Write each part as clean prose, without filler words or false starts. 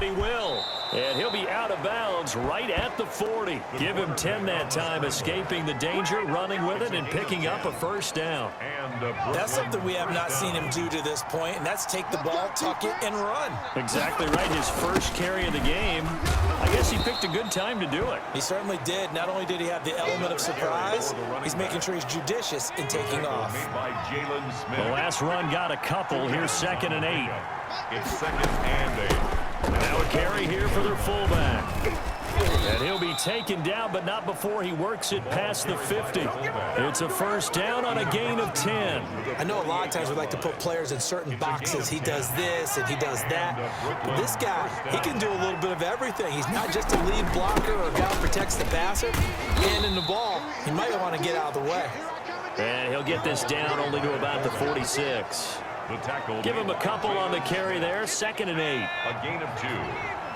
he will. And he'll be out of bounds right at the 40. Give him 10 that time, escaping the danger, running with it, and picking up a first down. That's something we have not seen him do to this point, and that's take the ball, tuck it, and run. Exactly right. His first carry of the game. I guess he picked a good time to do it. He certainly did. Not only did he have the element of surprise, he's making sure he's judicious in taking off. The last run got a couple. Here's 2nd and 8. It's 2nd and 8. Now a carry here for their fullback. And he'll be taken down, but not before he works it past the 50. It's a first down on a gain of 10. I know a lot of times we like to put players in certain boxes. He does this and he does that. But this guy, he can do a little bit of everything. He's not just a lead blocker or a guy who protects the passer. Handing the ball, he might want to get out of the way. And he'll get this down only to about the 46. Give him a couple on the carry there. 2nd and 8. A gain of 2.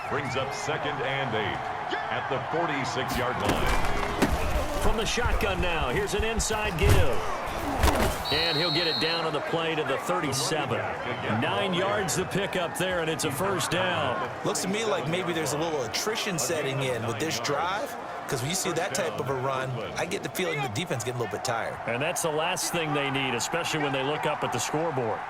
Brings up 2nd and 8 at the 46-yard line. From the shotgun now, here's an inside give. And he'll get it down on the play to the 37. 9 yards the pickup there, and it's a first down. Looks to me like maybe there's a little attrition setting in with this drive. Because when you see that type of a run, I get the feeling the defense getting a little bit tired. And that's the last thing they need, especially when they look up at the scoreboard.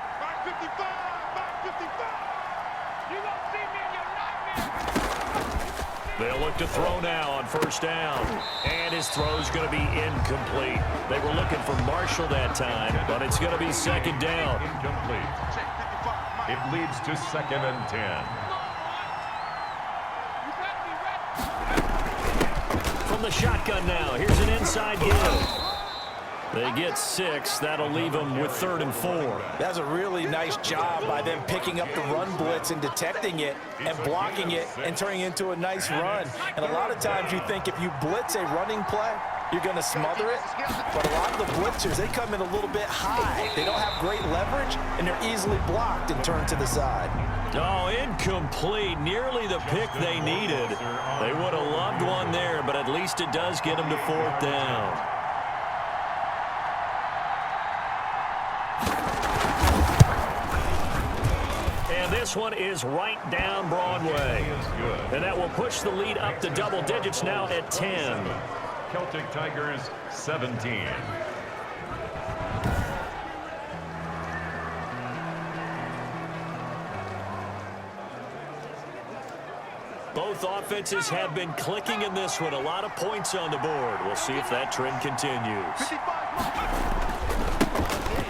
They'll look to throw now on first down. And his throw's going to be incomplete. They were looking for Marshall that time, but it's going to be 2nd down. Incomplete. It leads to 2nd and 10. From the shotgun now, here's an inside give. They get 6. That'll leave them with 3rd and 4. That's a really nice job by them picking up the run blitz and detecting it and blocking it and turning it into a nice run. And a lot of times you think if you blitz a running play, you're going to smother it. But a lot of the blitzers, they come in a little bit high. They don't have great leverage, and they're easily blocked and turned to the side. Oh, incomplete. Nearly the pick they needed. They would have loved one there, but at least it does get them to 4th down. This one is right down Broadway. And that will push the lead up to double digits now at 10. Celtic Tigers 17. Both offenses have been clicking in this one. A lot of points on the board. We'll see if that trend continues.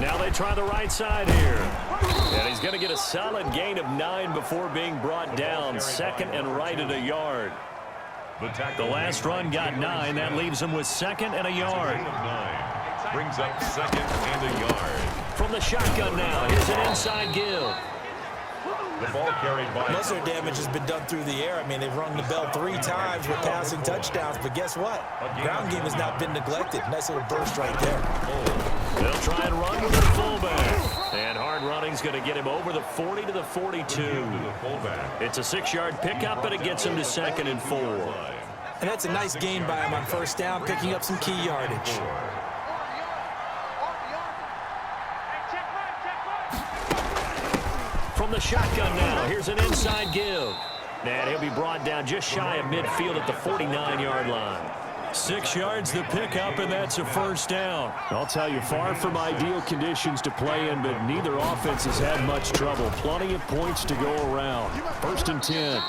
Now they try the right side here. And he's going to get a solid gain of 9 before being brought down. 2nd and right at a yard. The last run got 9. That leaves him with 2nd and a yard. Brings up 2nd and a yard. From the shotgun now, here's an inside give. The ball carried by. Most of their damage has been done through the air. I mean, they've rung the bell 3 times with passing touchdowns, but guess what? Ground game has not been neglected. Nice little burst right there. They'll try and run with the fullback. And hard running's going to get him over the 40 to the 42. It's a 6-yard pickup, and it gets him to 2nd and 4. And that's a nice gain by him on first down, picking up some key yardage. From the shotgun now, here's an inside give. And he'll be brought down just shy of midfield at the 49-yard line. 6 yards the pickup, and that's a first down. I'll tell you, far from ideal conditions to play in, but neither offense has had much trouble. Plenty of points to go around. 1st and 10.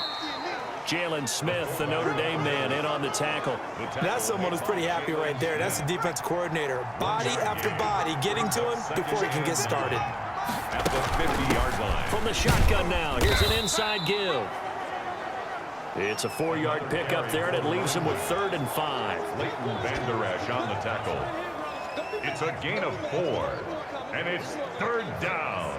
Jalen Smith, the Notre Dame man, in on the tackle. That's someone who's pretty happy right there. That's the defense coordinator. Body after body getting to him before he can get started. At the 50-yard line. From the shotgun now, here's an inside give. It's a 4-yard pickup there, and it leaves him with 3rd and 5. Leighton Vander Esch on the tackle. It's a gain of 4, and it's 3rd down.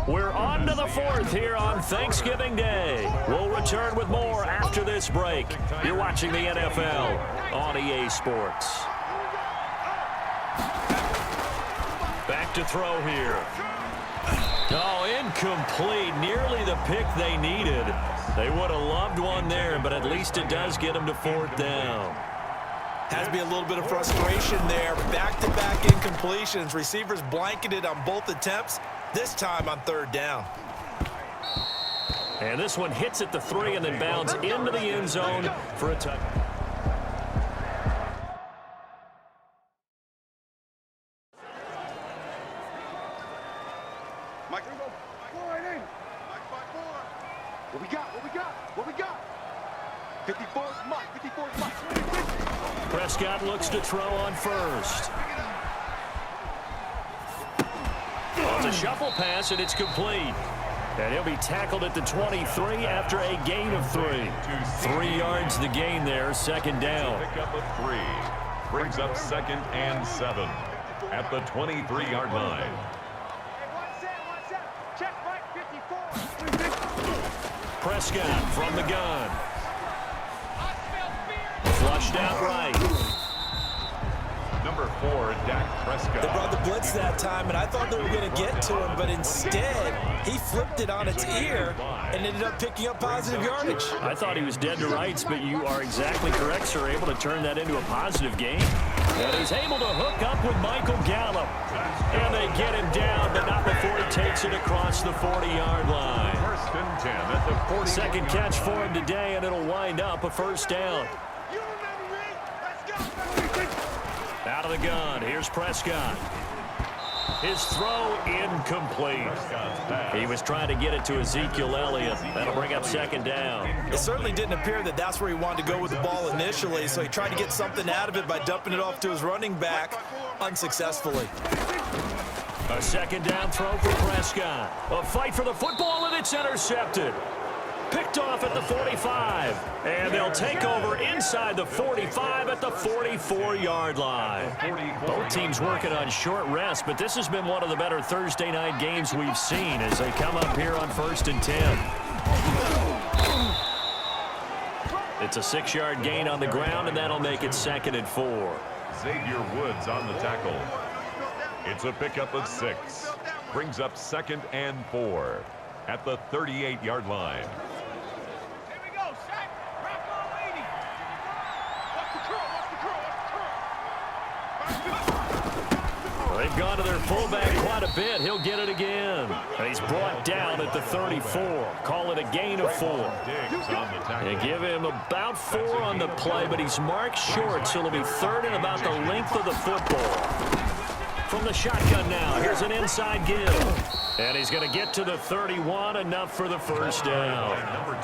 We're on to the 4th here on Thanksgiving Day. We'll return with more after this break. You're watching the NFL on EA Sports. Back to throw here. Oh, Incomplete. Nearly the pick they needed. They would have loved one there, but at least it does get them to 4th down. Has to be a little bit of frustration there. Back-to-back incompletions. Receivers blanketed on both attempts, this time on 3rd down. And this one hits at the 3 and then bounds into the end zone for a touchdown. What we got? What we got? What we got? 54's Mike. 54's Mike. Prescott looks to throw on first. It's a shuffle pass, and it's complete. And he'll be tackled at the 23 after a gain of 3. 3 yards the gain there, 2nd down. Pick up a 3. Brings up 2nd and 7 at the 23-yard line. Check Mike 54. Prescott from the gun. Flushed out right. Number 4, Dak Prescott. They brought the blitz that time, and I thought they were going to get to him, but instead, he flipped it on its ear and ended up picking up positive yardage. I thought he was dead to rights, but you are exactly correct, sir. Able to turn that into a positive gain. And he's able to hook up with Michael Gallup. And they get him down, but not before he takes it across the 40-yard line. 1st and 10 at the 40. Second catch for him today, and it'll wind up a 1st down. Out of the gun, here's Prescott. His throw incomplete. He was trying to get it to Ezekiel Elliott. That'll bring up 2nd down. It certainly didn't appear that that's where he wanted to go with the ball initially, so he tried to get something out of it by dumping it off to his running back unsuccessfully. A 2nd down throw for Prescott. A fight for the football, and it's intercepted. Picked off at the 45. And they'll take over inside the 45 at the 44-yard line. Both teams working on short rest, but this has been one of the better Thursday night games we've seen as they come up here on 1st and 10. It's a 6-yard gain on the ground, and that'll make it 2nd and 4. Xavier Woods on the tackle. It's a pickup of 6. Brings up 2nd and 4 at the 38-yard line. Here we go, Shaq. Rock on 80. Watch the curl, watch the curl, watch the curl. They've gone to their fullback quite a bit. He'll get it again. And he's brought down at the 34. Call it a gain of 4. They give him about 4 on the play, but he's marked short, so it'll be 3rd and about the length of the football. From the shotgun now, here's an inside give. And he's going to get to the 31, enough for the 1st down. Number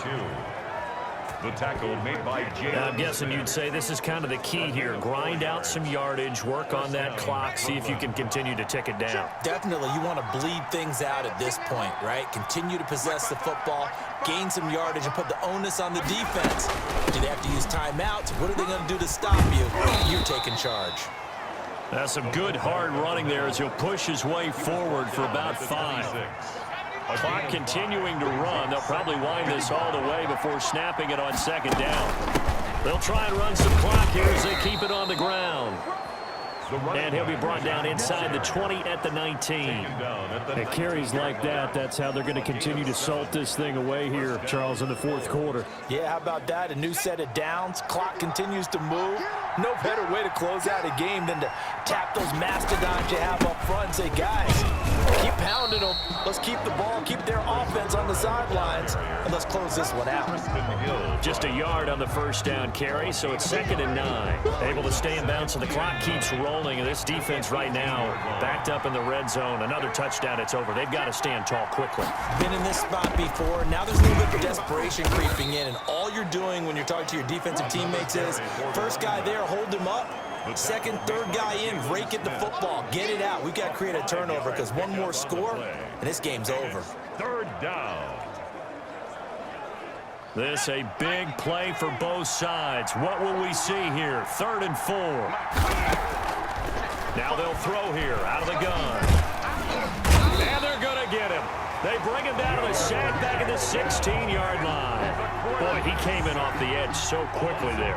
2. The tackle made by Jay. I'm guessing you'd say this is kind of the key here. Grind out some yardage, work on that clock, see if you can continue to tick it down. Definitely, you want to bleed things out at this point, right? Continue to possess the football, gain some yardage, and put the onus on the defense. Do they have to use timeouts? What are they going to do to stop you? You're taking charge. That's some good hard running there as he'll push his way forward for about 5. Clock continuing to run. They'll probably wind this all the way before snapping it on 2nd down. They'll try and run some clock here as they keep it on the ground. And he'll be brought down inside the 20 at the 19. At carries like that, that's how they're going to continue to salt this thing away here, Charles, in the 4th quarter. Yeah, how about that? A new set of downs. Clock continues to move. No better way to close out a game than to tap those mastodons you have up front and say, guys, keep pounding them. Let's keep the ball, keep their offense on the sidelines, and let's close this one out. Just a yard on the 1st down carry, so it's 2nd and 9. Able to stay in bounds, so the clock keeps rolling, and this defense right now backed up in the red zone. Another touchdown, it's over. They've got to stand tall quickly. Been in this spot before. Now there's a little bit of desperation creeping in, and all you're doing when you're talking to your defensive teammates is, first guy there, hold him up. 2nd, 3rd guy in, rake at the football. Get it out. We've got to create a turnover because one more score, and this game's over. 3rd down. This a big play for both sides. What will we see here? 3rd and 4. Now they'll throw here out of the gun. And they're going to get him. They bring him down to the sack back at the 16-yard line. Boy, he came in off the edge so quickly there.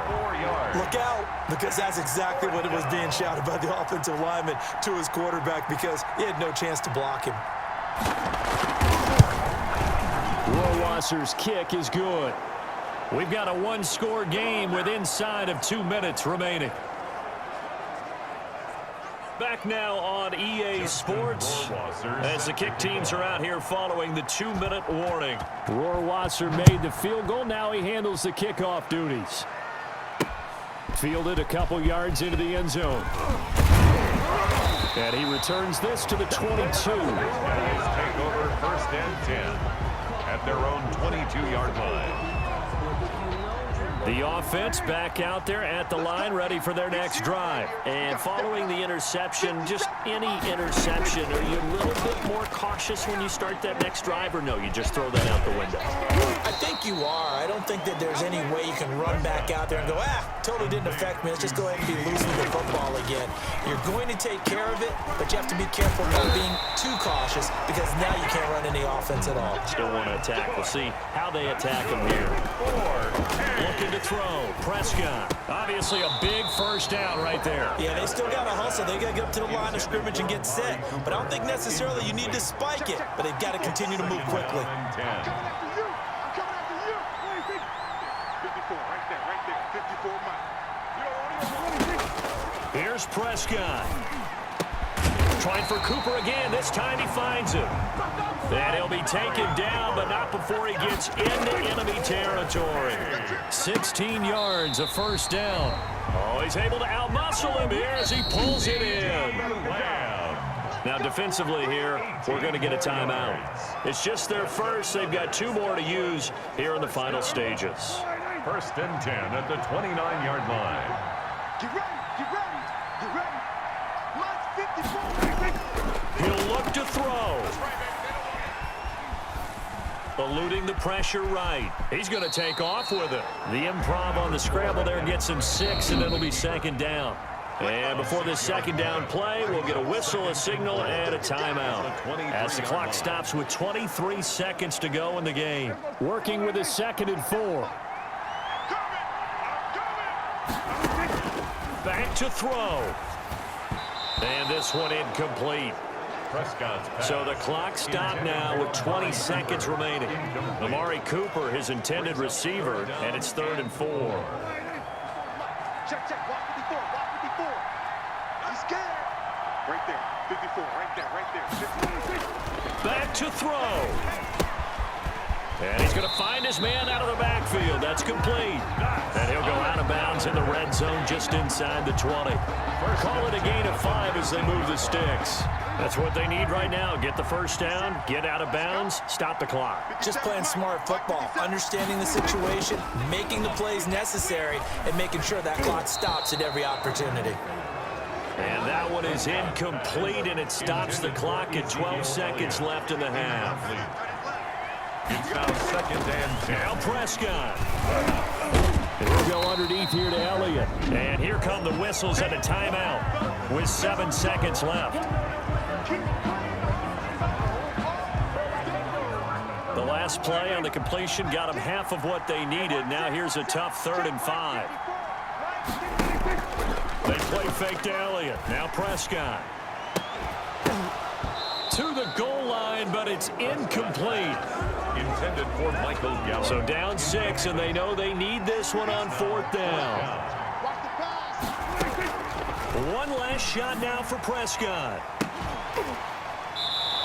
Look out, because that's exactly what it was being shouted by the offensive lineman to his quarterback because he had no chance to block him. Rohrwasser's kick is good. We've got a one-score game with inside of 2 minutes remaining. Back now on EA Sports as the kick teams are out here following the 2-minute warning. Rohrwasser made the field goal. Now he handles the kickoff duties. Fielded a couple yards into the end zone. And he returns this to the 22. Take over 1st and 10 at their own 22-yard line. The offense back out there at the line, ready for their next drive. And following the interception, just any interception, are you a little bit more cautious when you start that next drive, or no, you just throw that out the window? I think you are. I don't think that there's any way you can run back out there and go, totally didn't affect me. Let's just go ahead and be loose with the football again. You're going to take care of it, but you have to be careful not being too cautious because now you can't run any offense at all. Still want to attack. We'll see how they attack him here. Looking to throw. Prescott. Obviously a big first down right there. Yeah, they still got to hustle. They got to get up to the line of scrimmage and get set. But I don't think necessarily you need to spike it, but they've got to continue to move quickly. Here's Prescott. Trying for Cooper again. This time he finds him. And he'll be taken down, but not before he gets into enemy territory. 16 yards, a first down. Oh, he's able to outmuscle him here as he pulls it in. Now, defensively here, we're going to get a timeout. It's just their first. They've got 2 more to use here in the final stages. 1st and 10 at the 29-yard line. Get ready, get ready, get ready. Line 54. He'll look to throw. Eluding the pressure right. He's going to take off with it. The improv on the scramble there gets him 6, and it'll be 2nd down. And before this 2nd down play, we'll get a whistle, a signal, and a timeout. As the clock stops with 23 seconds to go in the game. Working with a 2nd and 4. Back to throw. And this one incomplete. So the clock stopped now with 20 seconds remaining. Amari Cooper, his intended receiver, and it's 3rd and 4. Check, block 54, block 54. He's scared. Right there, 54, right there. Back to throw. And he's going to find his man out of the backfield. That's complete. And he'll go out of bounds in the red zone just inside the 20. Call it a gain of 5 as they move the sticks. That's what they need right now. Get the first down, get out of bounds, stop the clock. Just playing smart football, understanding the situation, making the plays necessary, and making sure that clock stops at every opportunity. And that one is incomplete, and it stops the clock at 12 seconds left in the half. It's now 2nd and 10. Now Prescott. He'll go underneath here to Elliott. And here come the whistles and a timeout with 7 seconds left. The last play on the completion got them half of what they needed. Now here's a tough 3rd and 5. They play fake to Elliott. Now Prescott. To the goal line, but it's incomplete. Intended for Michael Gallup. So down 6, and they know they need this one on 4th down. One last shot now for Prescott.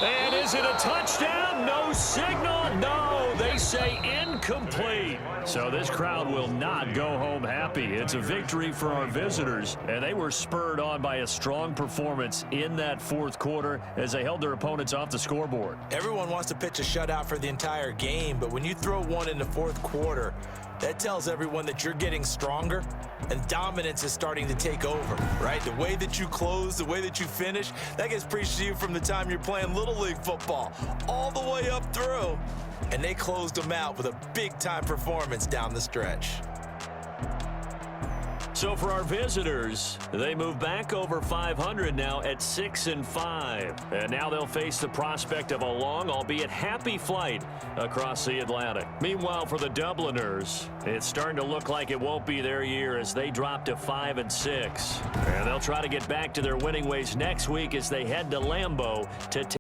And is it a touchdown? No signal. No, they say incomplete. So this crowd will not go home happy. It's a victory for our visitors, and they were spurred on by a strong performance in that 4th quarter as they held their opponents off the scoreboard. Everyone wants to pitch a shutout for the entire game, but when you throw one in the 4th quarter, that tells everyone that you're getting stronger and dominance is starting to take over, right? The way that you close, the way that you finish, that gets preached to you from the time you're playing Little League football all the way up through. And they closed them out with a big-time performance down the stretch. So for our visitors, they move back over 500 now at 6-5. And now they'll face the prospect of a long, albeit happy flight across the Atlantic. Meanwhile, for the Dubliners, it's starting to look like it won't be their year as they drop to 5-6. And they'll try to get back to their winning ways next week as they head to Lambeau to